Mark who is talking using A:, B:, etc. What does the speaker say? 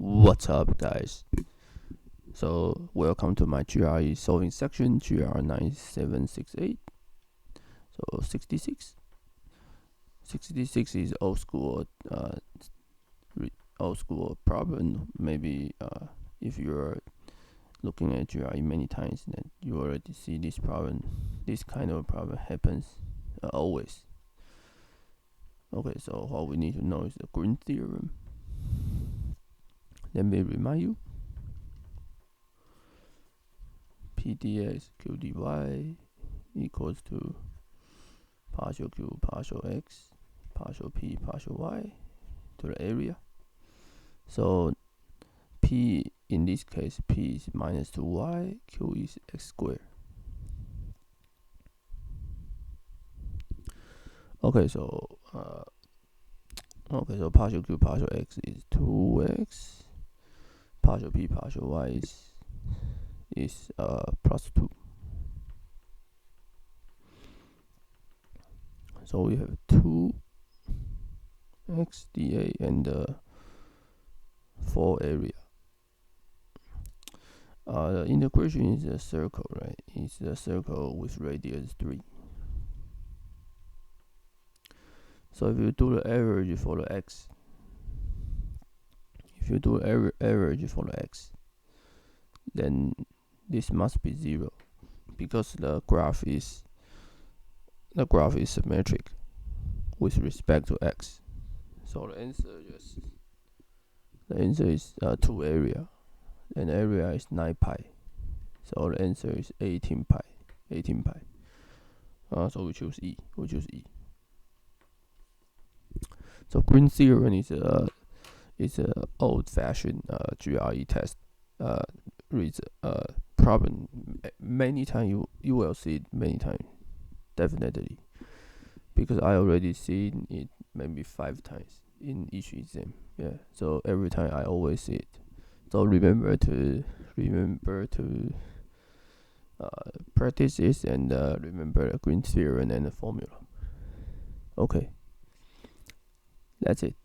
A: What's up, guys? So, welcome to my GRE solving section, GR9768. So, 66. 66 is old school problem. Maybe if you're looking at GRE many times, then you already see this problem. This kind of problem happens always. Okay, so what we need to know is the green theorem. Let me remind you. P dx q dy equals to partial q partial x partial p partial y to the area. So p in this case, p is minus 2y, q is x squared. Okay, so partial q partial x is 2x, partial p partial y is plus 2. So we have 2x dA and 4 area. The integration is a circle, right? It's a circle with radius 3. So if you do the average for the x, then this must be 0 because the graph is symmetric with respect to x. So the answer is 2 area, and area is 9 pi. So the answer is 18 pi. So we choose E. So green theorem is a old-fashioned GRE test problem. Many times you will see it many times, definitely, because I already seen it maybe 5 times in each exam. Yeah, so every time I always see it. So remember to practice this and remember the green theorem and the formula. Okay, that's it.